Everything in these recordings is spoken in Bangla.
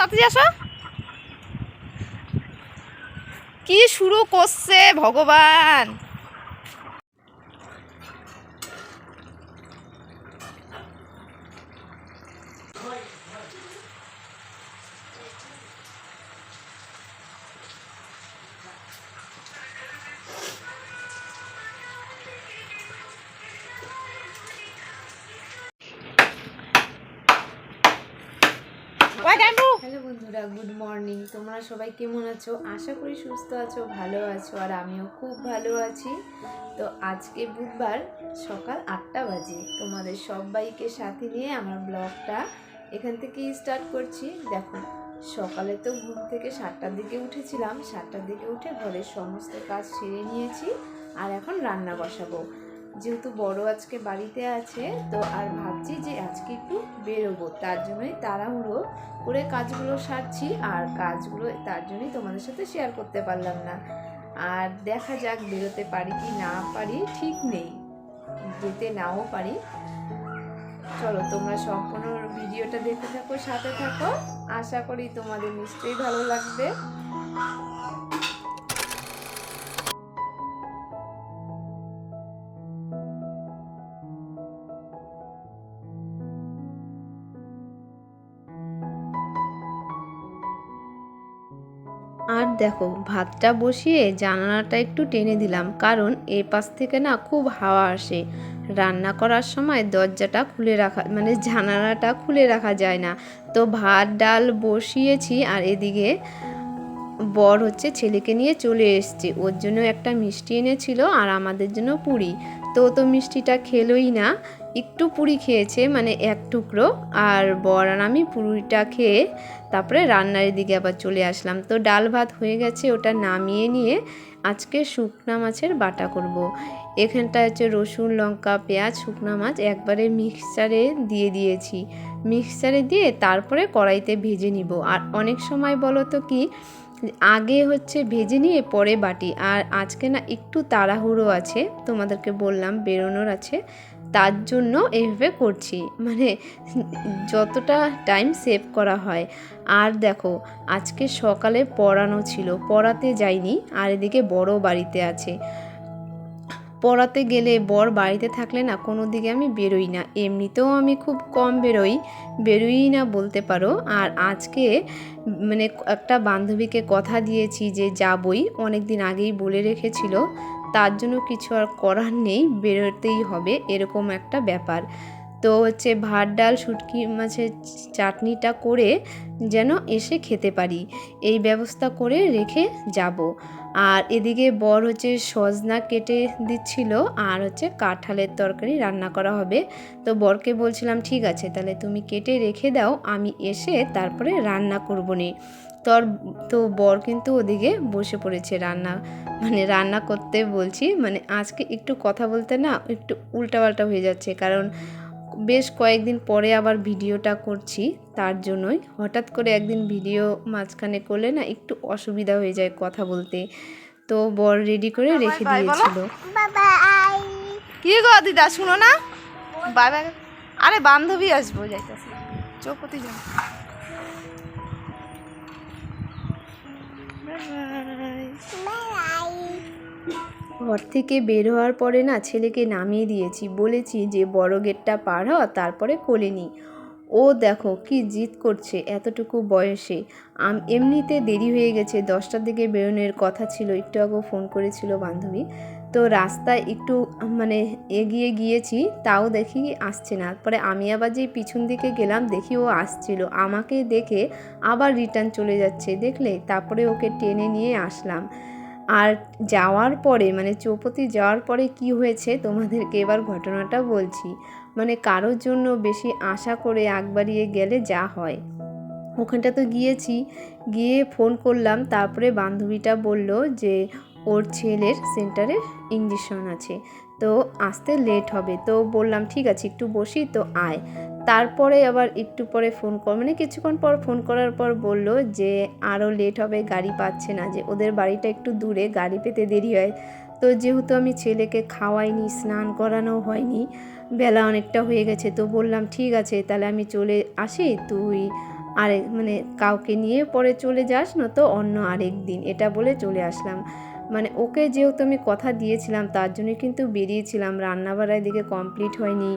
তাড়াতাড়ি আসো। কি শুরু করছে ভগবান! হ্যালো বন্ধুরা, গুড মর্নিং। তোমরা সবাই কেমন আছো? আশা করি সুস্থ আছো, ভালো আছো, আর আমিও খুব ভালো আছি। তো আজকে বুধবার সকাল 8টা বাজে। তোমাদের সবাইকে সাথে নিয়ে আমার ব্লগটা এখান থেকেই স্টার্ট করছি। দেখো, সকালে তো ঘুম থেকে 7টার দিকে উঠেছিলাম। 7টার দিকে উঠে ঘরের সমস্ত কাজ সেরে নিয়েছি, আর এখন রান্না বসাবো। যেহেতু বড় আজকে বাড়িতে আছে, তো আর ভাবছি যে আজকে একটু বেরোবো, তার জন্যই তাড়াহুড়ো করে কাজগুলো সারছি। আর কাজগুলো তার জন্যই তোমাদের সাথে শেয়ার করতে পারলাম না। আর দেখা যাক বেরোতে পারি কি না পারি, ঠিক নেই, যেতে নাও পারি। চলো, তোমরা সম্পূর্ণ ভিডিওটা দেখতে থাকো, সাথে থাকো। আশা করি তোমাদের নিশ্চয়ই ভালো লাগবে। আর দেখো, ভাতটা বসিয়ে জানালাটা একটু টেনে দিলাম, কারণ এই পাশ থেকে না খুব হাওয়া আসে। রান্না করার সময় দরজাটা খুলে রাখা, মানে জানালাটা খুলে রাখা যায় না। তো ভাত ডাল বসিয়েছি, আর এদিকে বর হচ্ছে ছেলেকে নিয়ে চলে এসছে। ওর জন্য একটা মিষ্টি এনেছিল, আর আমাদের জন্য পুরি। তো মিষ্টিটা খেলোই না, একটু পুরি খেয়েছে, মানে এক টুকরো। আর বর আর আমি পুরিটা খেয়ে তারপরে রান্নার দিকে আবার চলে আসলাম। তো ডাল ভাত হয়ে গেছে, ওটা নামিয়ে নিয়ে আজকে শুকনা মাছের বাটা করব। এখানটা হচ্ছে রসুন, লঙ্কা, পেঁয়াজ, শুকনা মাছ একবারে মিক্সচারে দিয়ে দিয়েছি। মিক্সচারে দিয়ে তারপরে কড়াইতে ভেজে নিব। আর অনেক সময় বলো তো কি, আগে হচ্ছে ভেজে নিয়ে পরে বাটি। আর আজকে না একটু তাড়াহুড়ো আছে, তোমাদেরকে বললাম বেরোনোর আছে, তার জন্য এইভাবে করছি, মানে যতটা টাইম সেভ করা হয়। আর দেখো, আজকে সকালে পড়ানো ছিল, পড়াতে যাইনি। আর এদিকে বড় বাড়িতে আছে। পড়াতে গেলে বর বাড়িতে থাকলে না কোনো দিকে আমি বেরোই না। এমনিতেও আমি খুব কম বেরোই না বলতে পারো। আর আজকে মানে একটা বান্ধবীকে কথা দিয়েছি যে যাবই, অনেক দিন আগেই বলে রেখেছিল। তার জন্য কিছু আর করার নেই, বেরোতেই হবে, এরকম একটা ব্যাপার। তো হচ্ছে ভাত ডাল শুটকি মাছের চাটনিটা করে যেন এসে খেতে পারি, এই ব্যবস্থা করে রেখে যাব। আর এদিকে বর হচ্ছে সজনা কেটে দিচ্ছিল, আর হচ্ছে কাঁঠালের তরকারি রান্না করা হবে। তো বরকে বলছিলাম ঠিক আছে, তাহলে তুমি কেটে রেখে দাও, আমি এসে তারপরে রান্না করবো নি। তো বর কিন্তু ওদিকে বসে পড়েছে রান্না করতে বলছি, মানে আজকে একটু কথা বলতে না একটু উল্টাপাল্টা হয়ে যাচ্ছে, কারণ বেশ কয়েকদিন পরে আবার ভিডিওটা করছি, তার জন্যই। হঠাৎ করে একদিন ভিডিও মাঝখানে করলে না একটু অসুবিধা হয়ে যায় কথা বলতে। তো বর রেডি করে রেখে দিয়েছিল। কি গো দিদা, শুনো না? Bye bye. আরে বান্ধবী আসবো, যাইতেছি চৌপতি যাও। ঘর থেকে বের হওয়ার পরে না ছেলেকে নামিয়ে দিয়েছি, বলেছি যে বড় গেটটা পার হ, তারপরে কোলে নি। ও দেখো কি জিদ করছে এতটুকু বয়সে। এমনিতে দেরি হয়ে গেছে, 10টার দিকে বেরোনোর কথা ছিল। একটু আগে ফোন করেছিল বান্ধবী। তো রাস্তায় একটু মানে এগিয়ে গিয়েছি, তাও দেখি আসছে না। পরে আমি আবার যে পিছন দিকে গেলাম, দেখি ও আসছিল, আমাকে দেখে আবার রিটার্ন চলে যাচ্ছে, দেখলে? তারপরে ওকে টেনে নিয়ে আসলাম। আর যাওয়ার পরে, মানে চৌপতি যাওয়ার পরে কি হয়েছে তোমাদেরকে এবার ঘটনাটা বলছি। মানে কারোর জন্য বেশি আশা করে আগ বাড়িয়ে গেলে যা হয়। ওখানটা তো গিয়েছি, গিয়ে ফোন করলাম, তারপরে বান্ধবীটা বলল যে ওর ছেলের সেন্টারে ইঞ্জেকশন আছে, তো আসতে লেট হবে। তো বললাম ঠিক আছে, একটু বসি, তো আয়। তারপরে আবার একটু পরে মানে কিছুক্ষণ পর ফোন করার পর বলল যে আরও লেট হবে, গাড়ি পাচ্ছে না, যে ওদের বাড়িটা একটু দূরে, গাড়ি পেতে দেরি হয়। তো যেহেতু আমি ছেলেকে খাওয়াইনি, স্নান করানো হয়নি, বেলা অনেকটা হয়ে গেছে, তো বললাম ঠিক আছে, তাহলে আমি চলে আসি, তুই আরেক মানে কাউকে নিয়ে পরে চলে যাস, নয়তো অন্য আরেক দিন, এটা বলে চলে আসলাম। মানে ওকে যেহেতু আমি কথা দিয়েছিলাম তার জন্য কিন্তু বেরিয়েছিলাম। রান্নাবাড়া এদিকে কমপ্লিট হয়নি,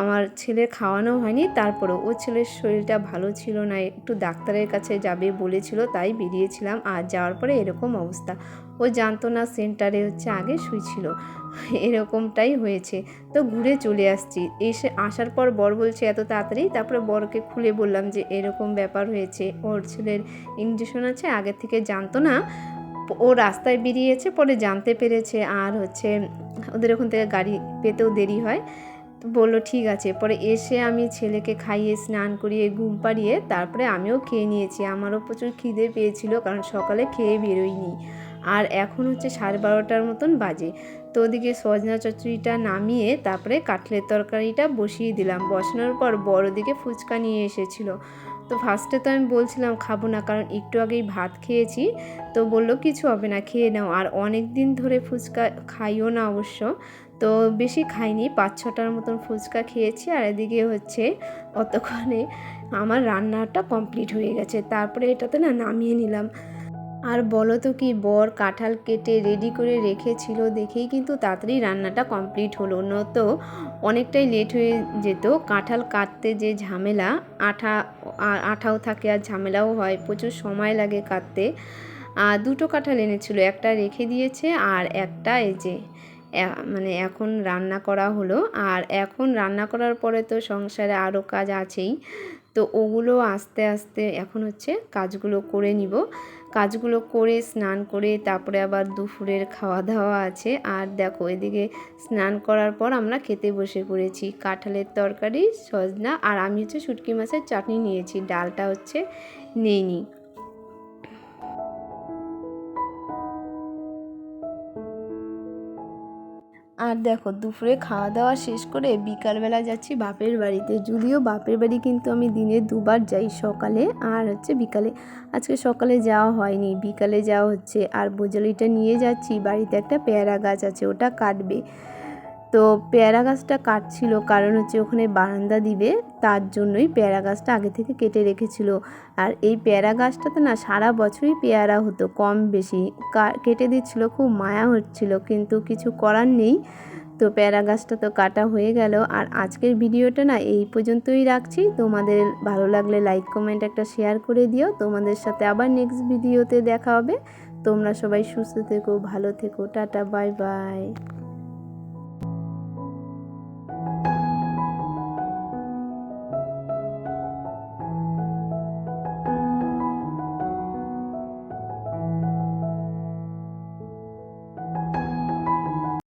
আমার ছেলের খাওয়ানো হয়নি, তারপরেও ও ছেলের শরীরটা ভালো ছিল না, একটু ডাক্তারের কাছে যাবে বলেছিল, তাই বেরিয়েছিলাম। আর যাওয়ার পরে এরকম অবস্থা, ও জানতো না সেন্টারে হচ্ছে আগে শুয়েছিল, এরকমটাই হয়েছে। তো ঘুরে চলে আসছি, আসার পর বর বলছে এত তাড়াতাড়ি, তারপরে বরকে খুলে বললাম যে এরকম ব্যাপার হয়েছে, ওর ছেলের ইঞ্জেকশন আছে, আগে থেকে জানতো না, ও রাস্তায় বেরিয়েছে পরে জানতে পেরেছে। আর হচ্ছে ওদের ওখান থেকে গাড়ি পেতেও দেরি হয়। তো বললো ঠিক আছে। পরে এসে আমি ছেলেকে খাইয়ে স্নান করিয়ে ঘুম পাড়িয়ে তারপরে আমিও খেয়ে নিয়েছি। আমারও প্রচুর খিদে পেয়েছিল, কারণ সকালে খেয়ে বেরোইনি। আর এখন হচ্ছে 12:30টার মতন বাজে। তো ওদিকে সজনা চচ্চড়িটা নামিয়ে তারপরে কাটলের তরকারিটা বসিয়ে দিলাম। বসানোর পর বড় দিকে ফুচকা নিয়ে এসেছিলো। তো ফার্স্টে তো আমি বলছিলাম খাবো না, কারণ একটু আগেই ভাত খেয়েছি। তো বললো কিছু হবে না, খেয়ে নাও। আর অনেক দিন ধরে ফুচকা খাইও না অবশ্য, তো বেশি খাইনি, 5-6টার মতন ফুচকা খেয়েছি। আর এদিকে হচ্ছে অতক্ষণে আমার রান্নাটা কমপ্লিট হয়ে গেছে। তারপরে এটাতে না নামিয়ে নিলাম। আর বলো তো কি, বর কাঁঠাল কেটে রেডি করে রেখেছিল দেখেই কিন্তু তাড়াতাড়ি রান্নাটা কমপ্লিট হলো, নয়তো অনেকটাই লেট হয়ে যেত। কাঁঠাল কাটতে যে ঝামেলা, আঠাও থাকে আর ঝামেলাও হয়, প্রচুর সময় লাগে কাটতে। আর 2টো কাঁঠাল এনেছিল, একটা রেখে দিয়েছে আর একটা এই যে মানে এখন রান্না করা হলো। আর এখন রান্না করার পরে তো সংসারে আরও কাজ আছেই, তো ওগুলো আস্তে আস্তে এখন হচ্ছে কাজগুলো করে নিব। কাজগুলো করে স্নান করে তারপরে আবার দুপুরের খাওয়া দাওয়া আছে। আর দেখো এদিকে স্নান করার পর আমরা খেতে বসে পড়েছি। কাঁঠালের তরকারি, সজনা, আর আমি হচ্ছে শুটকি মাছের চাটনি নিয়েছি, ডালটা হচ্ছে নেইনি। আর দেখো দুপুরে খাওয়া দাওয়া শেষ করে বিকালবেলা যাচ্ছি বাপের বাড়িতে। যদিও বাপের বাড়ি কিন্তু আমি দিনে 2বার যাই, সকালে আর হচ্ছে বিকালে। আজকে সকালে যাওয়া হয়নি, বিকালে যাওয়া হচ্ছে। আর বোঝালিটা নিয়ে যাচ্ছি, বাড়িতে একটা পেয়ারা গাছ আছে, ওটা কাটবে। তো পেয়ারা গাছটা কাটছিল কারণ হচ্ছে ওখানে বারান্দা দিবে, তার জন্যই পেয়ারা গাছটা আগে থেকে কেটে রেখেছিল। আর এই পেয়ারা গাছটাতে না সারা বছরই পেয়ারা হতো, কম বেশি কেটে দিচ্ছিল, খুব মায়া হচ্ছিল, কিন্তু কিছু করার নেই। তো পেয়ারা গাছটা তো কাটা হয়ে গেল। আর আজকের ভিডিওটা না এই পর্যন্তই রাখছি। তোমাদের ভালো লাগলে লাইক কমেন্ট একটা শেয়ার করে দিও। তোমাদের সাথে আবার নেক্সট ভিডিওতে দেখা হবে। তোমরা সবাই সুস্থ থেকো, ভালো থেকো, টাটা, বাই বাই।